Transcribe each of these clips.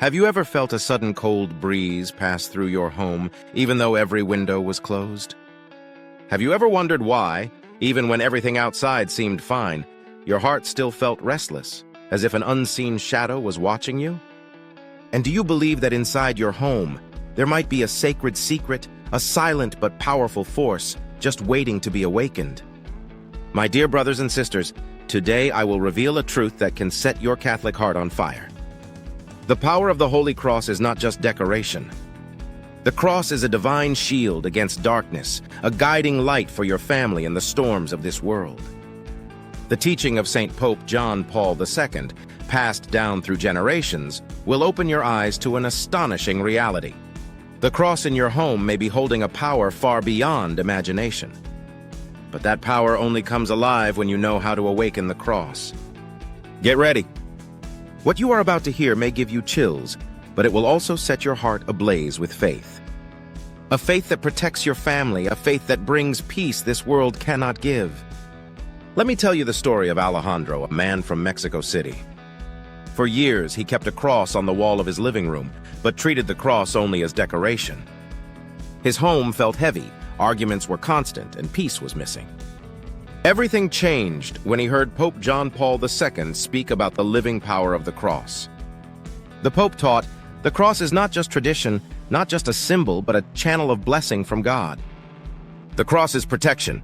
Have you ever felt a sudden cold breeze pass through your home, even though every window was closed? Have you ever wondered why, even when everything outside seemed fine, your heart still felt restless, as if an unseen shadow was watching you? And do you believe that inside your home, there might be a sacred secret, a silent but powerful force, just waiting to be awakened? My dear brothers and sisters, today I will reveal a truth that can set your Catholic heart on fire. The power of the Holy Cross is not just decoration. The cross is a divine shield against darkness, a guiding light for your family in the storms of this world. The teaching of St. Pope John Paul II, passed down through generations, will open your eyes to an astonishing reality. The cross in your home may be holding a power far beyond imagination. But that power only comes alive when you know how to awaken the cross. Get ready. What you are about to hear may give you chills, but it will also set your heart ablaze with faith. A faith that protects your family, a faith that brings peace this world cannot give. Let me tell you the story of Alejandro, a man from Mexico City. For years, he kept a cross on the wall of his living room, but treated the cross only as decoration. His home felt heavy, arguments were constant, and peace was missing. Everything changed when he heard Pope John Paul II speak about the living power of the cross. The Pope taught, the cross is not just tradition, not just a symbol, but a channel of blessing from God. The cross is protection.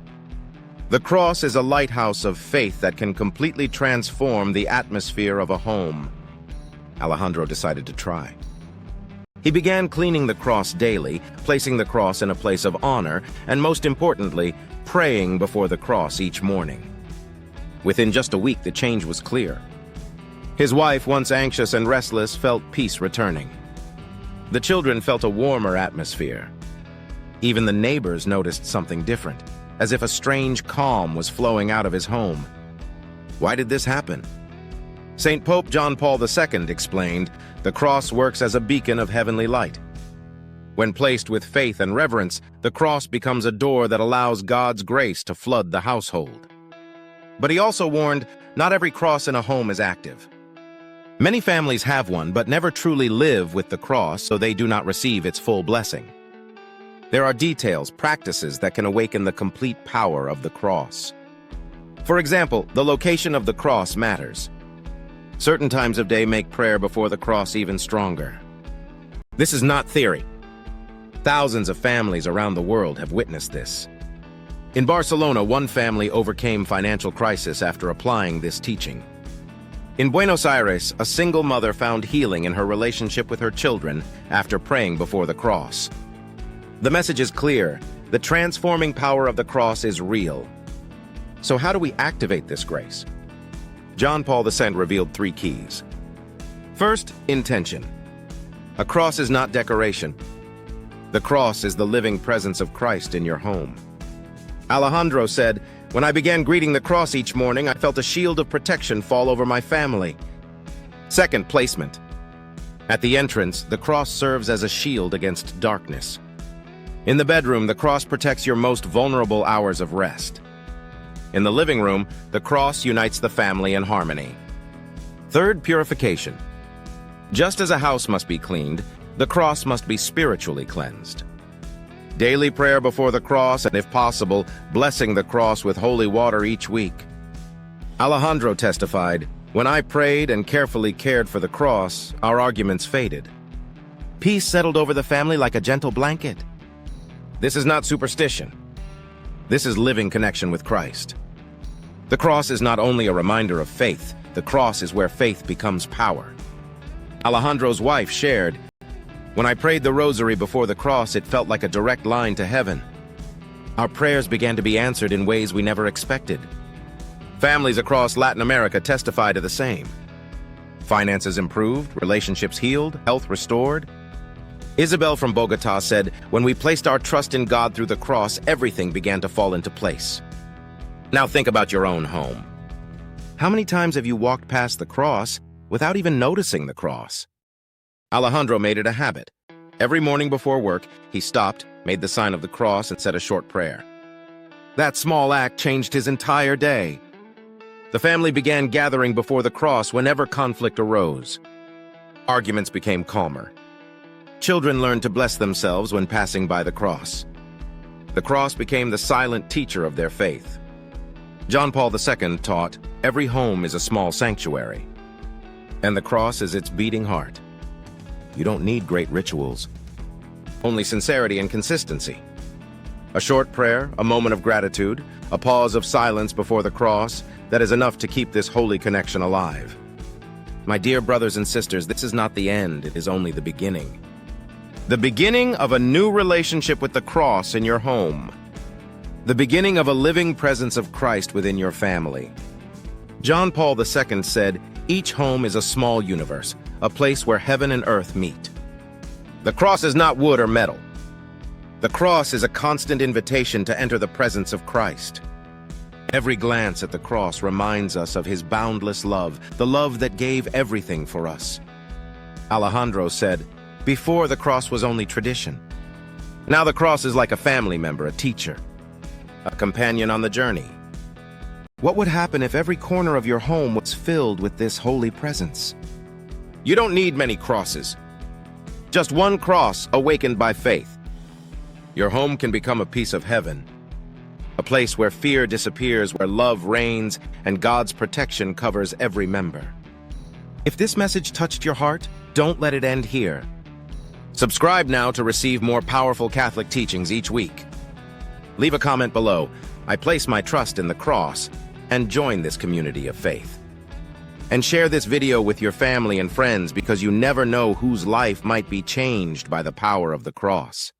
The cross is a lighthouse of faith that can completely transform the atmosphere of a home. Alejandro decided to try. He began cleaning the cross daily, placing the cross in a place of honor, and most importantly, praying before the cross each morning. Within just a week, the change was clear. His wife, once anxious and restless, felt peace returning. The children felt a warmer atmosphere. Even the neighbors noticed something different, as if a strange calm was flowing out of his home. Why did this happen? St. Pope John Paul II explained, the cross works as a beacon of heavenly light. When placed with faith and reverence, the cross becomes a door that allows God's grace to flood the household. But he also warned, not every cross in a home is active. Many families have one, but never truly live with the cross, so they do not receive its full blessing. There are details, practices that can awaken the complete power of the cross. For example, the location of the cross matters. Certain times of day make prayer before the cross even stronger. This is not theory. Thousands of families around the world have witnessed this. In Barcelona, one family overcame financial crisis after applying this teaching. In Buenos Aires, a single mother found healing in her relationship with her children after praying before the cross. The message is clear. The transforming power of the cross is real. So how do we activate this grace? John Paul II revealed 3 keys. First, intention. A cross is not decoration. The cross is the living presence of Christ in your home. Alejandro said, when I began greeting the cross each morning, I felt a shield of protection fall over my family. Second, placement. At the entrance, the cross serves as a shield against darkness. In the bedroom, the cross protects your most vulnerable hours of rest. In the living room, the cross unites the family in harmony. Third, purification. Just as a house must be cleaned, the cross must be spiritually cleansed. Daily prayer before the cross, and if possible, blessing the cross with holy water each week. Alejandro testified, when I prayed and carefully cared for the cross, our arguments faded. Peace settled over the family like a gentle blanket. This is not superstition. This is living connection with Christ. The cross is not only a reminder of faith, the cross is where faith becomes power. Alejandro's wife shared, when I prayed the rosary before the cross, it felt like a direct line to heaven. Our prayers began to be answered in ways we never expected. Families across Latin America testify to the same. Finances improved, relationships healed, health restored. Isabel from Bogota said, when we placed our trust in God through the cross, everything began to fall into place. Now think about your own home. How many times have you walked past the cross without even noticing the cross? Alejandro made it a habit. Every morning before work, he stopped, made the sign of the cross, and said a short prayer. That small act changed his entire day. The family began gathering before the cross whenever conflict arose. Arguments became calmer. Children learned to bless themselves when passing by the cross. The cross became the silent teacher of their faith. John Paul II taught, "Every home is a small sanctuary, and the cross is its beating heart." You don't need great rituals, only sincerity and consistency. A short prayer, a moment of gratitude, a pause of silence before the cross, that is enough to keep this holy connection alive. My dear brothers and sisters, this is not the end, it is only the beginning. The beginning of a new relationship with the cross in your home. The beginning of a living presence of Christ within your family. John Paul II said, "Each home is a small universe, a place where heaven and earth meet." The cross is not wood or metal. The cross is a constant invitation to enter the presence of Christ. Every glance at the cross reminds us of his boundless love, the love that gave everything for us. Alejandro said, "Before, the cross was only tradition. Now the cross is like a family member, a teacher, a companion on the journey." What would happen if every corner of your home was filled with this holy presence? You don't need many crosses. Just one cross awakened by faith. Your home can become a piece of heaven, a place where fear disappears, where love reigns, and God's protection covers every member. If this message touched your heart, don't let it end here. Subscribe now to receive more powerful Catholic teachings each week. Leave a comment below, "I place my trust in the cross," and join this community of faith. And share this video with your family and friends, because you never know whose life might be changed by the power of the cross.